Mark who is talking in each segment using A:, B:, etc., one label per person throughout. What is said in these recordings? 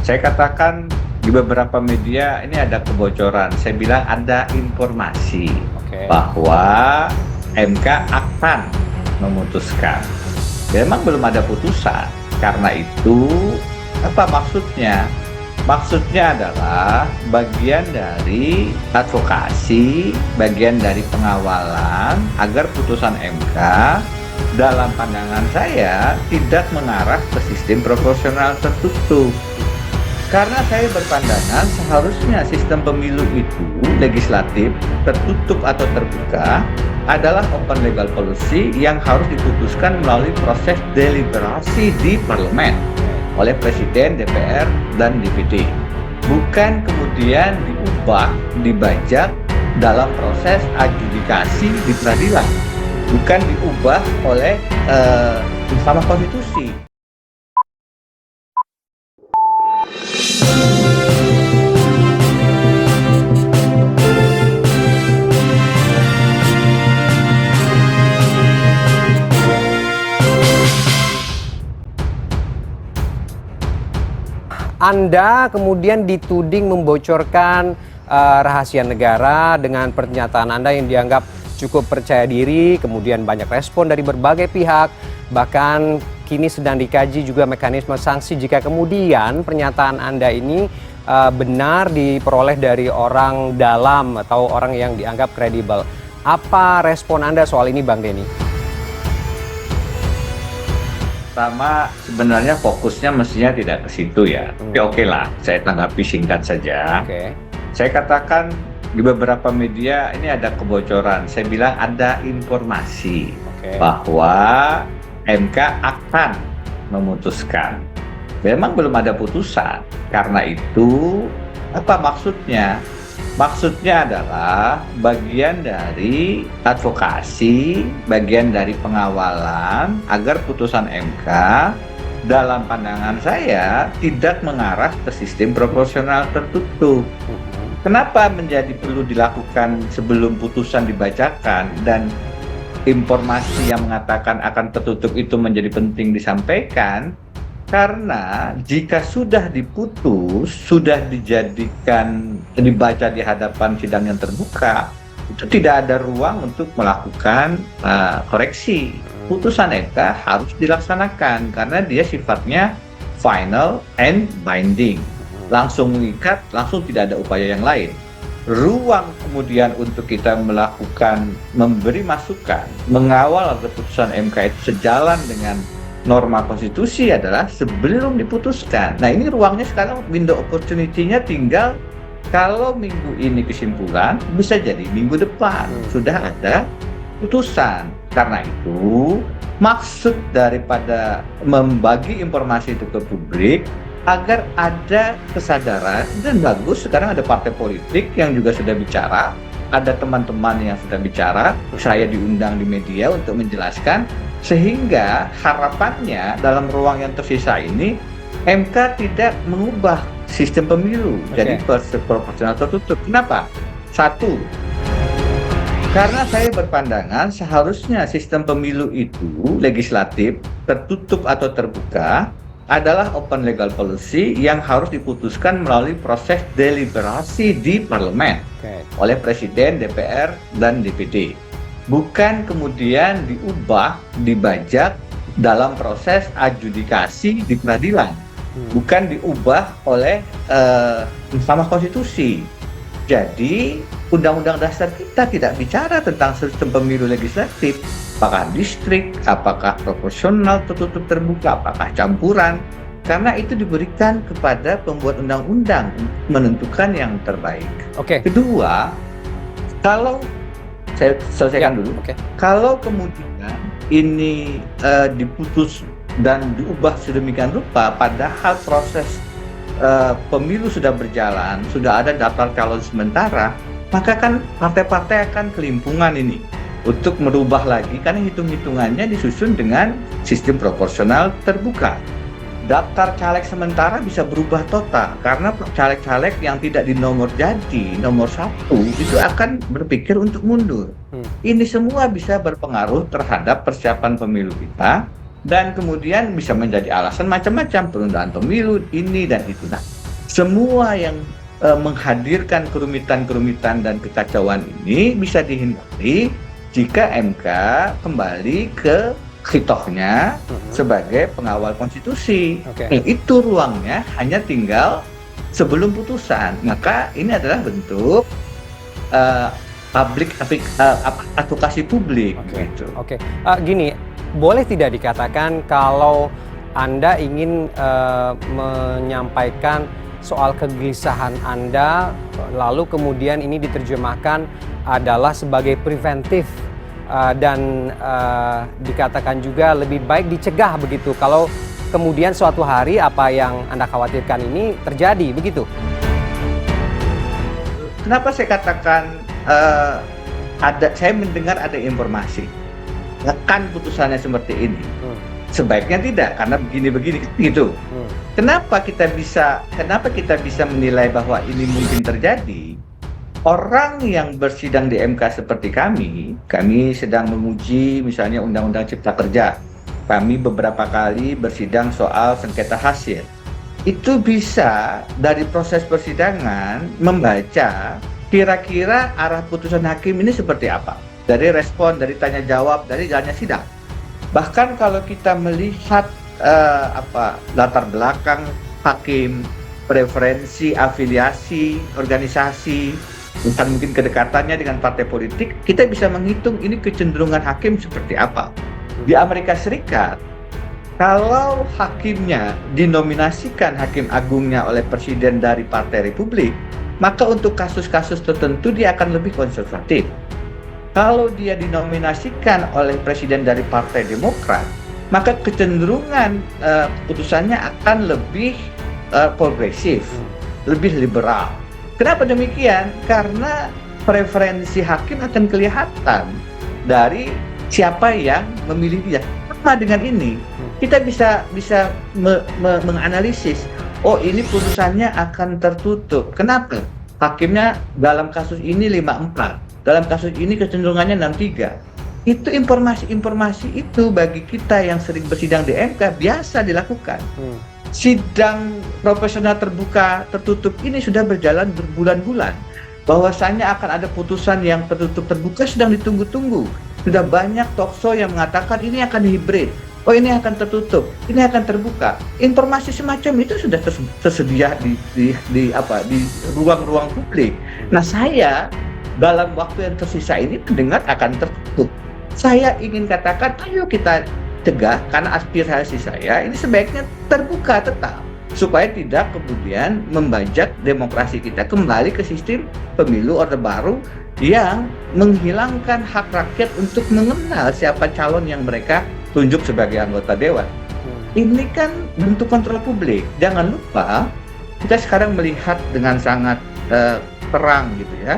A: Saya katakan di beberapa media ini ada kebocoran. Saya bilang ada informasi
B: Oke.
A: bahwa MK akan memutuskan. Memang belum ada putusan. Karena itu, apa maksudnya? Maksudnya adalah bagian dari advokasi, bagian dari pengawalan agar putusan MK dalam pandangan saya tidak mengarah ke sistem proporsional tertutup. Karena saya berpandangan seharusnya sistem pemilu itu legislatif, tertutup atau terbuka, adalah open legal policy yang harus diputuskan melalui proses deliberasi di parlemen oleh Presiden, DPR, dan DPD. Bukan kemudian diubah, dibajak dalam proses adjudikasi di peradilan. Bukan diubah oleh Mahkamah Konstitusi.
B: Anda kemudian dituding membocorkan rahasia negara dengan pernyataan Anda yang dianggap cukup percaya diri, kemudian banyak respon dari berbagai pihak, bahkan kini sedang dikaji juga mekanisme sanksi jika kemudian pernyataan Anda ini benar diperoleh dari orang dalam atau orang yang dianggap kredibel. Apa respon Anda soal ini, Bang Denny?
A: Pertama, sebenarnya fokusnya mestinya tidak ke situ ya. Tapi oke lah, saya tanggapi singkat saja.
B: Oke.
A: Saya katakan di beberapa media ini ada kebocoran. Saya bilang ada informasi bahwa MK akan memutuskan. Memang belum ada putusan. Karena itu, apa maksudnya? Maksudnya adalah bagian dari advokasi, bagian dari pengawalan agar putusan MK dalam pandangan saya tidak mengarah ke sistem proporsional tertutup. Kenapa menjadi perlu dilakukan sebelum putusan dibacakan dan informasi yang mengatakan akan tertutup itu menjadi penting disampaikan? Karena jika sudah diputus, sudah dibaca di hadapan sidang yang terbuka, itu tidak ada ruang untuk melakukan koreksi. Putusan MK harus dilaksanakan karena dia sifatnya final and binding. Langsung mengikat, langsung tidak ada upaya yang lain. Ruang kemudian untuk kita melakukan, memberi masukan, mengawal agar putusan MK itu sejalan dengan norma konstitusi adalah sebelum diputuskan. Nah, ini ruangnya sekarang, window opportunity-nya tinggal kalau minggu ini kesimpulan, bisa jadi minggu depan sudah ada putusan. Karena itu, maksud daripada membagi informasi itu ke publik agar ada kesadaran, dan bagus sekarang ada partai politik yang juga sudah bicara, ada teman-teman yang sudah bicara, saya diundang di media untuk menjelaskan, sehingga harapannya dalam ruang yang tersisa ini MK tidak mengubah sistem pemilu jadi proporsional tertutup. Kenapa? Satu, karena saya berpandangan seharusnya sistem pemilu itu legislatif, tertutup atau terbuka, adalah open legal policy yang harus diputuskan melalui proses deliberasi di parlemen oleh Presiden, DPR, dan DPD. Bukan kemudian diubah, dibajak dalam proses adjudikasi di peradilan. Bukan diubah oleh Mahkamah Konstitusi. Jadi, Undang-Undang Dasar kita tidak bicara tentang sistem pemilu legislatif. Apakah distrik, apakah proporsional, tertutup, terbuka, apakah campuran. Karena itu diberikan kepada pembuat undang-undang menentukan yang terbaik. Kedua, kalau saya selesaikan dulu. Kalau kemudian ini diputus dan diubah sedemikian rupa, padahal proses pemilu sudah berjalan, sudah ada daftar calon sementara, maka kan partai-partai akan kelimpungan ini untuk merubah lagi, karena hitung-hitungannya disusun dengan sistem proporsional terbuka. Daftar caleg sementara bisa berubah total karena caleg-caleg yang tidak dinomor jadi nomor 1 itu akan berpikir untuk mundur. Ini semua bisa berpengaruh terhadap persiapan pemilu kita dan kemudian bisa menjadi alasan macam-macam, penundaan pemilu ini dan itu. Nah, semua yang menghadirkan kerumitan-kerumitan dan kekacauan ini bisa dihindari jika MK kembali ke khitohnya sebagai pengawal konstitusi.
B: Oke.
A: Itu ruangnya hanya tinggal sebelum putusan. Maka ini adalah bentuk advokasi publik. Gitu.
B: Oke. Gini, boleh tidak dikatakan kalau Anda ingin menyampaikan soal kegelisahan Anda, lalu kemudian ini diterjemahkan adalah sebagai preventif dan dikatakan juga lebih baik dicegah begitu kalau kemudian suatu hari apa yang Anda khawatirkan ini terjadi, begitu?
A: Kenapa saya katakan saya mendengar ada informasi akan putusannya seperti ini? Sebaiknya tidak, karena begini-begini gitu. Kenapa kita bisa menilai bahwa ini mungkin terjadi? Orang yang bersidang di MK seperti kami sedang menguji misalnya Undang-Undang Cipta Kerja. Kami beberapa kali bersidang soal sengketa hasil. Itu bisa dari proses persidangan membaca kira-kira arah putusan hakim ini seperti apa. Dari respon, dari tanya jawab, dari jalannya sidang. Bahkan kalau kita melihat latar belakang hakim, preferensi, afiliasi, organisasi, bukan mungkin kedekatannya dengan partai politik, kita bisa menghitung ini kecenderungan hakim seperti apa. Di Amerika Serikat, kalau hakimnya dinominasikan hakim agungnya oleh presiden dari Partai Republik, maka untuk kasus-kasus tertentu dia akan lebih konservatif. Kalau dia dinominasikan oleh presiden dari Partai Demokrat, maka kecenderungan putusannya akan lebih progresif, lebih liberal. Kenapa demikian? Karena preferensi hakim akan kelihatan dari siapa yang memilih dia. Sama dengan ini, kita bisa menganalisis, oh ini putusannya akan tertutup. Kenapa? Hakimnya dalam kasus ini 5-4. Dalam kasus ini kecenderungannya 6-3. Itu informasi-informasi itu bagi kita yang sering bersidang di MK biasa dilakukan. Sidang profesional terbuka tertutup ini sudah berjalan berbulan-bulan. Bahwasanya akan ada putusan yang tertutup terbuka sedang ditunggu-tunggu. Sudah banyak talkshow yang mengatakan ini akan hibrid. Oh ini akan tertutup, ini akan terbuka. Informasi semacam itu sudah tersedia di ruang-ruang publik. Nah saya dalam waktu yang tersisa ini mendengar akan tertutup. Saya ingin katakan, ayo kita cegah, karena aspirasi saya ini sebaiknya terbuka tetap, supaya tidak kemudian membajak demokrasi kita kembali ke sistem pemilu Orde Baru yang menghilangkan hak rakyat untuk mengenal siapa calon yang mereka tunjuk sebagai anggota dewan. Ini kan bentuk kontrol publik. Jangan lupa, kita sekarang melihat dengan sangat terang gitu ya.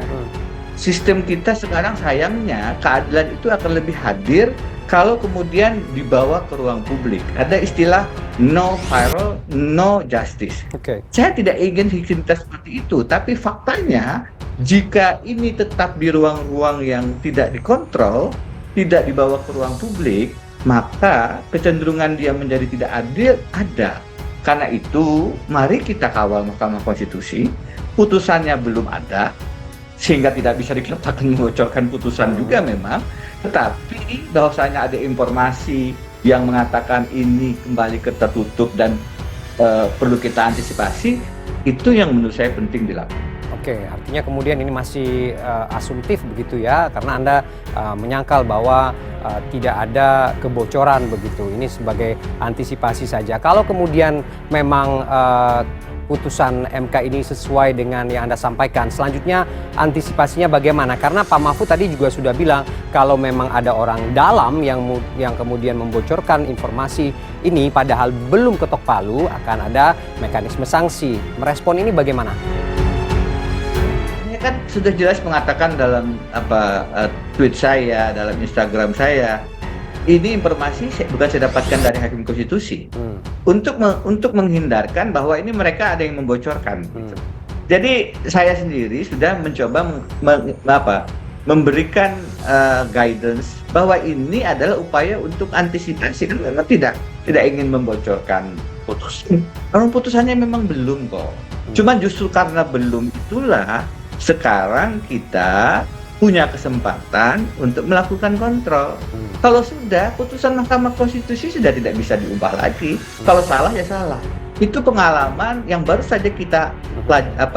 A: Sistem kita sekarang sayangnya keadilan itu akan lebih hadir kalau kemudian dibawa ke ruang publik. Ada istilah no viral, no justice. Saya tidak ingin kita seperti itu, tapi faktanya jika ini tetap di ruang-ruang yang tidak dikontrol, tidak dibawa ke ruang publik, maka kecenderungan dia menjadi tidak adil ada. Karena itu, mari kita kawal Mahkamah Konstitusi. Putusannya belum ada, sehingga tidak bisa dikatakan membocorkan putusan juga memang, tetapi bahwasanya ada informasi yang mengatakan ini kembali ke tertutup dan perlu kita antisipasi, itu yang menurut saya penting dilakukan.
B: Oke, artinya kemudian ini masih asumtif begitu ya, karena Anda menyangkal bahwa tidak ada kebocoran begitu, ini sebagai antisipasi saja. Kalau kemudian memang putusan MK ini sesuai dengan yang Anda sampaikan, selanjutnya antisipasinya bagaimana? Karena Pak Mahfud tadi juga sudah bilang kalau memang ada orang dalam yang kemudian membocorkan informasi ini padahal belum ketok palu, akan ada mekanisme sanksi. Merespon ini bagaimana?
A: Ini kan sudah jelas mengatakan dalam tweet saya, dalam Instagram saya, ini informasi bukan saya dapatkan dari Hakim Konstitusi. Untuk menghindarkan bahwa ini mereka ada yang membocorkan. Jadi saya sendiri sudah mencoba memberikan guidance bahwa ini adalah upaya untuk antisipasi, karena tidak ingin membocorkan putusan. Kalau putusannya memang belum kok. Cuman justru karena belum itulah sekarang kita punya kesempatan untuk melakukan kontrol. Kalau sudah, putusan Mahkamah Konstitusi sudah tidak bisa diubah lagi. Kalau salah ya salah. Itu pengalaman yang baru saja kita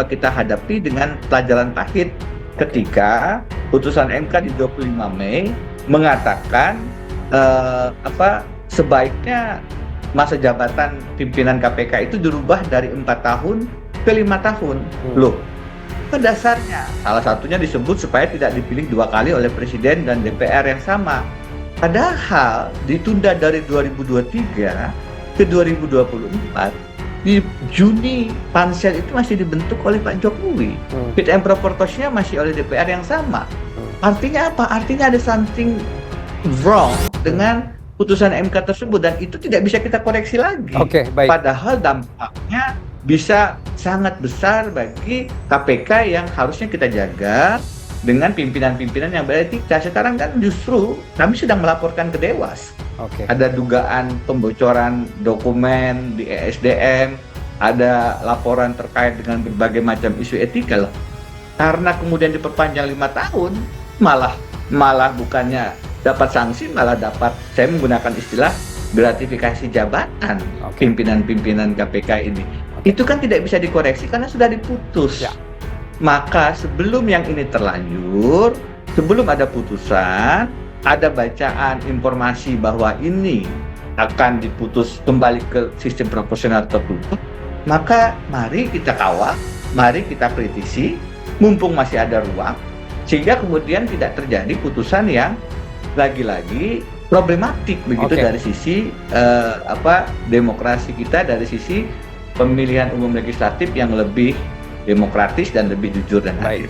A: kita hadapi dengan pelajaran pahit ketika putusan MK di 25 Mei mengatakan sebaiknya masa jabatan pimpinan KPK itu dirubah dari 4 tahun ke 5 tahun. Loh, pada dasarnya salah satunya disebut supaya tidak dipilih 2 kali oleh Presiden dan DPR yang sama. Padahal ditunda dari 2023 ke 2024, di Juni pansel itu masih dibentuk oleh Pak Jokowi. Fit and proper test-nya masih oleh DPR yang sama. Artinya apa? Artinya ada something wrong dengan putusan MK tersebut dan itu tidak bisa kita koreksi lagi.
B: Oke, baik.
A: Padahal dampaknya bisa sangat besar bagi KPK yang harusnya kita jaga dengan pimpinan-pimpinan yang beretika. Sekarang kan justru kami sedang melaporkan ke Dewas.
B: Oke.
A: Ada dugaan pembocoran dokumen di ESDM, ada laporan terkait dengan berbagai macam isu etika loh. Karena kemudian diperpanjang 5 tahun, malah bukannya dapat sanksi, malah dapat, saya menggunakan istilah gratifikasi jabatan pimpinan-pimpinan KPK ini. Itu kan tidak bisa dikoreksi karena sudah diputus. Maka sebelum yang ini terlanjur, sebelum ada putusan, ada bacaan informasi bahwa ini akan diputus kembali ke sistem proporsional tertutup, maka mari kita kawal, mari kita kritisi, mumpung masih ada ruang, sehingga kemudian tidak terjadi putusan yang lagi-lagi problematik begitu dari sisi demokrasi kita, dari sisi pemilihan umum legislatif yang lebih demokratis dan lebih jujur dan adil.